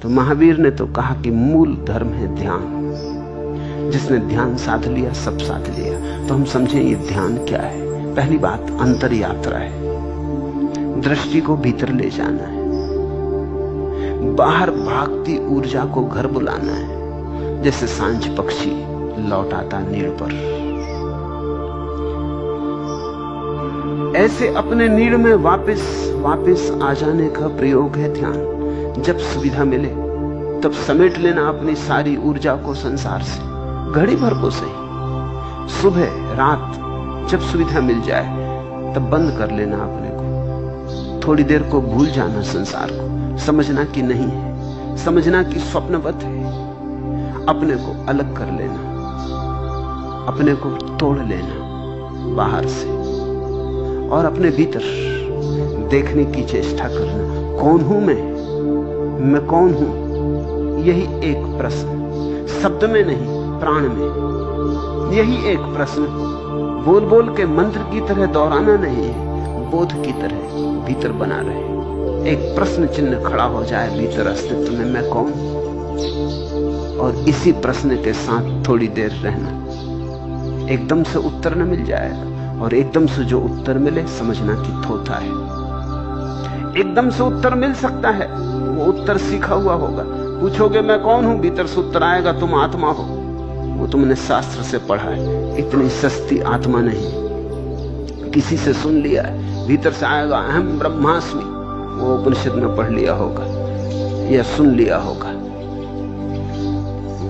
तो महावीर ने तो कहा कि मूल धर्म है ध्यान। जिसने ध्यान साध लिया सब साध लिया। तो हम समझें ये ध्यान क्या है। पहली बात अंतर यात्रा है, दृष्टि को भीतर ले जाना है, बाहर भागती ऊर्जा को घर बुलाना है। जैसे सांझ पक्षी लौट आता नीड़ पर, ऐसे अपने नीड़ में वापस आ जाने का प्रयोग है ध्यान। जब सुविधा मिले तब समेट लेना अपनी सारी ऊर्जा को संसार से, घड़ी भर को सही, सुबह रात, जब सुविधा मिल जाए तब बंद कर लेना अपने को। थोड़ी देर को भूल जाना संसार को, समझना कि नहीं है, समझना कि स्वप्नवत है। अपने को अलग कर लेना, अपने को तोड़ लेना बाहर से और अपने भीतर देखने की चेष्टा करना। कौन हूं मैं कौन हूं? यही एक प्रश्न, शब्द में नहीं प्राण में। यही एक प्रश्न बोल बोल के मंत्र की तरह दोहराना नहीं है, बोध की तरह भीतर बना रहे। एक प्रश्न चिन्ह खड़ा हो जाए भीतर अस्तित्व में, मैं कौन? और इसी प्रश्न के साथ थोड़ी देर रहना। एकदम से उत्तर न मिल जाएगा, और एकदम से जो उत्तर मिले समझना कि थोथा है। एकदम से उत्तर मिल सकता है, वो उत्तर सीखा हुआ होगा। पूछोगे मैं कौन हूं, भीतर से उत्तर आएगा तुम आत्मा हो। वो तुमने शास्त्र से पढ़ा है, इतनी सस्ती आत्मा नहीं, किसी से सुन लिया है। भीतर से आएगा अहम ब्रह्मास्मि, वो उपनिषद में पढ़ लिया होगा या सुन लिया होगा।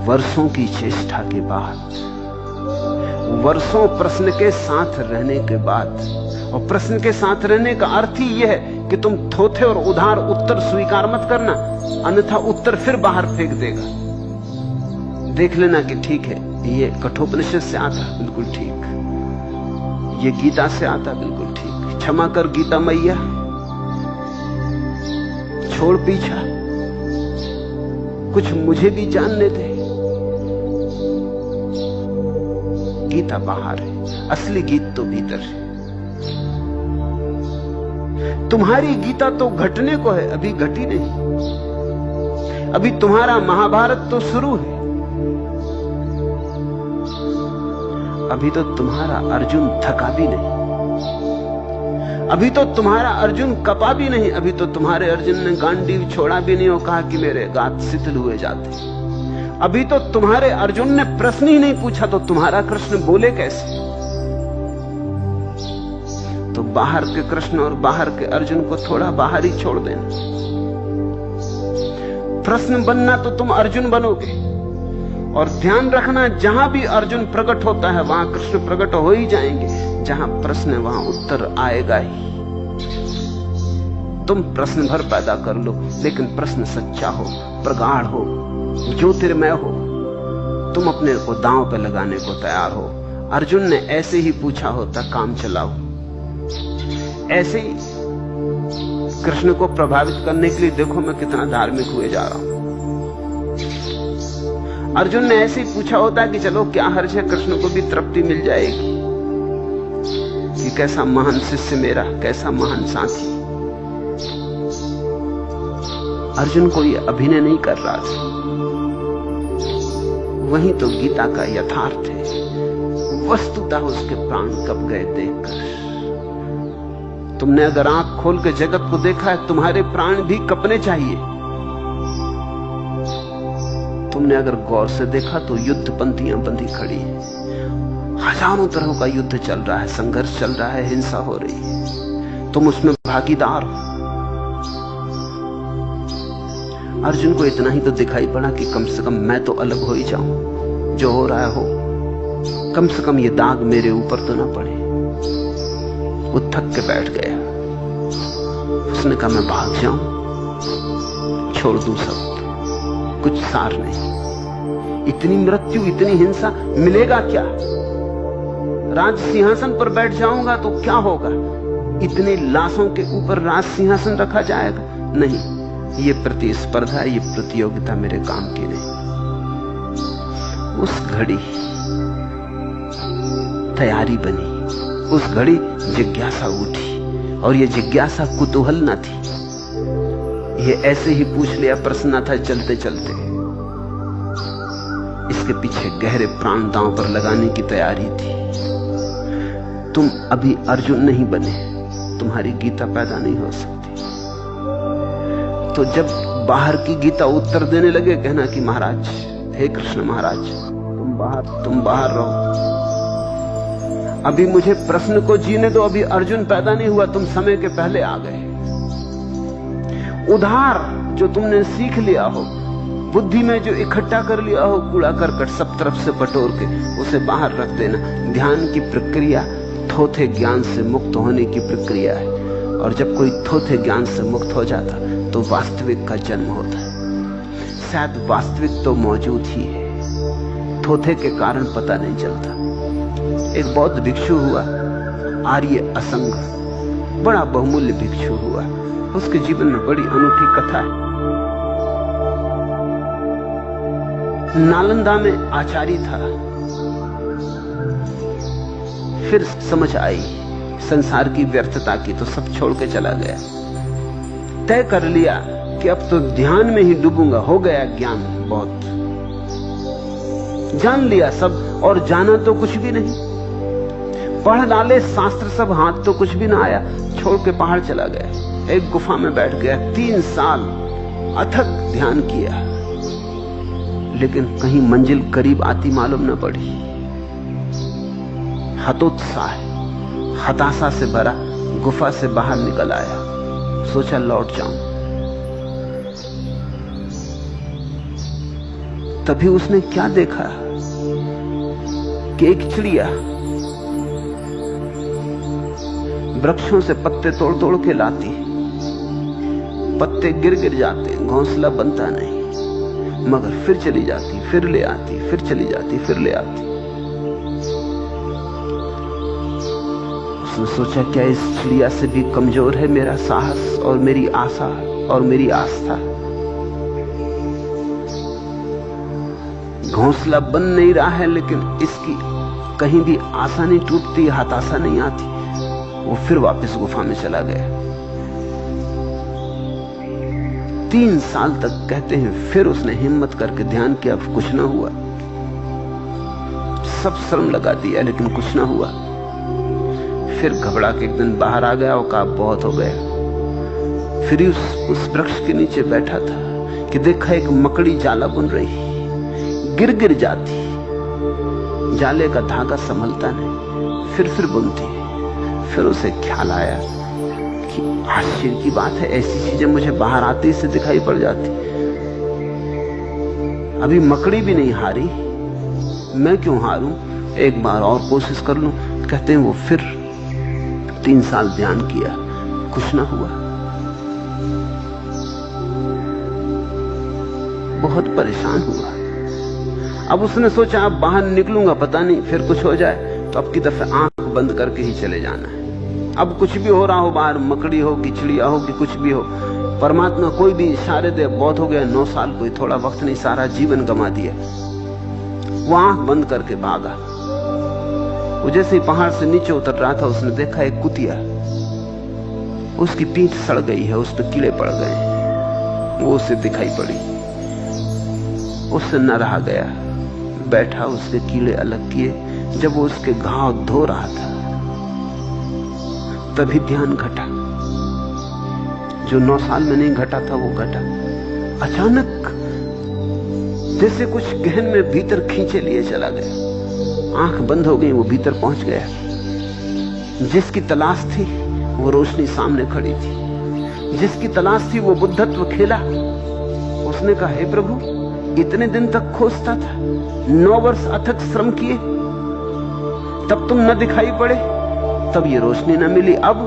वर्षों की चेष्टा के बाद, वर्षों प्रश्न के साथ रहने के बाद, और प्रश्न के साथ रहने का अर्थ ही यह है कि तुम थोथे और उधार उत्तर स्वीकार मत करना, अन्यथा उत्तर फिर बाहर फेंक देगा। देख लेना कि ठीक है, ये कठोपनिषद से आता बिल्कुल ठीक, ये गीता से आता बिल्कुल ठीक। क्षमा कर गीता मैया, छोड़ पीछा, कुछ मुझे भी जानने दे। गीता बाहर है, असली गीत तो भीतर है। तुम्हारी गीता तो घटने को है, अभी घटी नहीं। अभी तुम्हारा महाभारत तो शुरू है, अभी तो तुम्हारा अर्जुन थका भी नहीं, अभी तो तुम्हारा अर्जुन कपा भी नहीं, अभी तो तुम्हारे अर्जुन ने गांडीव छोड़ा भी नहीं और कहा कि मेरे गात शिथिल हुए जाते। अभी तो तुम्हारे अर्जुन ने प्रश्न ही नहीं पूछा, तो तुम्हारा कृष्ण बोले कैसे? तो बाहर के कृष्ण और बाहर के अर्जुन को थोड़ा बाहर ही छोड़ देना। प्रश्न बनना तो तुम अर्जुन बनोगे, और ध्यान रखना जहां भी अर्जुन प्रकट होता है वहां कृष्ण प्रकट हो ही जाएंगे। जहां प्रश्न है वहां उत्तर आएगा ही। तुम प्रश्न भर पैदा कर लो, लेकिन प्रश्न सच्चा हो, प्रगाढ़ हो, ज्योतिर्मय हो। तुम अपने को दांव पे लगाने को तैयार हो। अर्जुन ने ऐसे ही पूछा होता, काम चलाओ। ऐसे ही कृष्ण को प्रभावित करने के लिए देखो मैं कितना धार्मिक हुए जा रहा हूं। अर्जुन ने ऐसे ही पूछा होता कि चलो क्या हर्ज है, कृष्ण को भी तृप्ति मिल जाएगी कि कैसा महान शिष्य मेरा, कैसा महान साथी। अर्जुन को यह अभिनय नहीं कर रहा था, वही तो गीता का यथार्थ है। वस्तुतः उसके प्राण कब गए देखकर। तुमने अगर आंख खोल के जगत को देखा है, तुम्हारे प्राण भी कपने चाहिए। तुमने अगर गौर से देखा तो युद्ध पंक्तियां बंधी खड़ी हैं। हजारों तरह का युद्ध चल रहा है, संघर्ष चल रहा है, हिंसा हो रही है, तुम उसमें भागीदार हो। अर्जुन को इतना ही तो दिखाई पड़ा कि कम से कम मैं तो अलग हो ही जाऊं, जो हो रहा है हो, कम से कम ये दाग मेरे ऊपर तो ना पड़े। वो थक के बैठ गया। उसने कहा मैं भाग जाऊं, छोड़ दूं सब, कुछ सार नहीं। इतनी मृत्यु, इतनी हिंसा, मिलेगा क्या? राज सिंहासन पर बैठ जाऊंगा तो क्या होगा? इतनी लाशों के ऊपर राज सिंहासन रखा जाएगा? नहीं, ये प्रतिस्पर्धा, ये प्रतियोगिता मेरे काम की नहीं। उस घड़ी तैयारी बनी, उस घड़ी जिज्ञासा उठी, और ये जिज्ञासा कुतूहल न थी, ये ऐसे ही पूछ लिया प्रश्न था चलते चलते। इसके पीछे गहरे प्राण दांव पर लगाने की तैयारी थी। तुम अभी अर्जुन नहीं बने, तुम्हारी गीता पैदा नहीं हो सकती। तो जब बाहर की गीता उत्तर देने लगे, कहना कि महाराज, हे कृष्ण महाराज, तुम बाहर रहो, अभी मुझे प्रश्न को जीने दो, अभी अर्जुन पैदा नहीं हुआ, तुम समय के पहले आ गए। उधार जो तुमने सीख लिया हो, बुद्धि में जो इकट्ठा कर लिया हो, कूड़ा करकट सब तरफ से बटोर के उसे बाहर रख देना। ध्यान की प्रक्रिया थोथे ज्ञान से मुक्त होने की प्रक्रिया है, और जब कोई थोथे ज्ञान से मुक्त हो जाता तो वास्तविक का जन्म होता है। शायद वास्तविक तो मौजूद ही है, थोथे के कारण पता नहीं चलता। एक बौद्ध भिक्षु हुआ, आर्य असंग, बड़ा बहुमूल्य भिक्षु हुआ। उसके जीवन में बड़ी अनूठी कथा है। नालंदा में आचार्य था, फिर समझ आई संसार की व्यर्थता की, तो सब छोड़ के चला गया। तय कर लिया कि अब तो ध्यान में ही डूबूंगा। हो गया ज्ञान, बहुत जान लिया सब, और जाना तो कुछ भी नहीं। पढ़ डाले शास्त्र सब, हाथ तो कुछ भी ना आया। छोड़ के पहाड़ चला गया, एक गुफा में बैठ गया। 3 साल अथक ध्यान किया, लेकिन कहीं मंजिल करीब आती मालूम न पड़ी। हतोत्साह, हताशा से भरा गुफा से बाहर निकल आया। सोचा लौट जाऊं। तभी उसने क्या देखा कि एक चिड़िया वृक्षों से पत्ते तोड़ तोड़ के लाती। पत्ते गिर गिर जाते, घोंसला बनता नहीं, मगर फिर चली जाती, फिर ले आती, फिर चली जाती, फिर ले आती। उसने सोचा क्या इस चिड़िया से भी कमजोर है मेरा साहस और मेरी आशा और मेरी आस्था? घोंसला बन नहीं रहा है, लेकिन इसकी कहीं भी आशा नहीं टूटती, हताशा नहीं आती। वो फिर वापस गुफा में चला गया। 3 साल तक कहते हैं, फिर उसने हिम्मत करके ध्यान किया, कुछ ना हुआ। सब श्रम लगा दिया, लेकिन कुछ ना हुआ। फिर घबरा के एक दिन बाहर आ गया और कहा बहुत हो गया। फिर उस वृक्ष के नीचे बैठा था कि देखा एक मकड़ी जाला बुन रही, गिर गिर जाती, जाले का धागा संभलता नहीं, फिर बुनती। फिर उसे ख्याल आया कि आश्चर्य की बात है, ऐसी चीजें मुझे बाहर आते से दिखाई पड़ जाती। अभी मकड़ी भी नहीं हारी, मैं क्यों हारूं? एक बार और कोशिश कर लूं। कहते हैं वो फिर 3 साल ध्यान किया, कुछ ना हुआ। बहुत परेशान हुआ। अब उसने सोचा अब बाहर निकलूंगा, पता नहीं फिर कुछ हो जाए, तो अब की दफे आंख बंद करके ही चले जाना है। अब कुछ भी हो रहा हो बाहर, मकड़ी हो कि चिड़िया हो कि कुछ भी हो, परमात्मा कोई भी इशारे दे। बहुत हो गया 9 साल, कोई थोड़ा वक्त नहीं, सारा जीवन गंवा दिया। वो आंख बंद करके भागा। वो जैसे ही पहाड़ से नीचे उतर रहा था, उसने देखा एक कुतिया, उसकी पीठ सड़ गई है, उस पर कीड़े पड़ गए। वो उसे दिखाई पड़ी, उससे न रहा गया, बैठा, उसके कीड़े अलग किए। जब वो उसके घाव धो रहा था, तभी ध्यान घटा। जो 9 साल में नहीं घटा था वो घटा। अचानक जैसे कुछ गहन में भीतर खींचे लिए चला गया। आंख बंद हो गई, वो भीतर पहुंच गया। जिसकी तलाश थी वो रोशनी सामने खड़ी थी, जिसकी तलाश थी वो बुद्धत्व खिला। उसने कहा, हे प्रभु, इतने दिन तक खोजता था, 9 वर्ष अथक श्रम किए, तब तुम न दिखाई पड़े, तब ये रोशनी न मिली। अब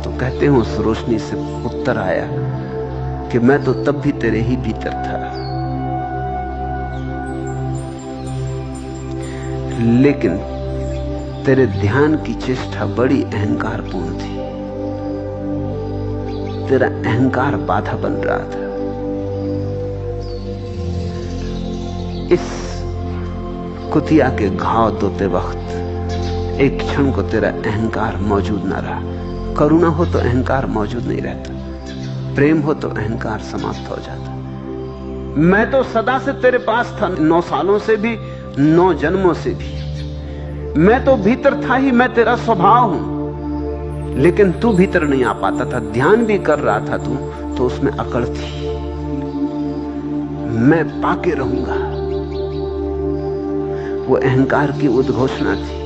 तो कहते हैं उस रोशनी से उत्तर आया कि मैं तो तब भी तेरे ही भीतर था, लेकिन तेरे ध्यान की चेष्टा बड़ी अहंकारपूर्ण थी। तेरा अहंकार बाधा बन रहा था। इस कुतिया के घाव धोते वक्त एक क्षण को तेरा अहंकार मौजूद ना रहा। करुणा हो तो अहंकार मौजूद नहीं रहता। प्रेम हो तो अहंकार समाप्त हो जाता। मैं तो सदा से तेरे पास था, 9 सालों से भी, 9 जन्मों से भी। मैं तो भीतर था ही, मैं तेरा स्वभाव हूं, लेकिन तू भीतर नहीं आ पाता था। ध्यान भी कर रहा था तू, तो उसमें अकड़ थी। मैं पाके रहूंगा, वो अहंकार की उद्घोषणा थी।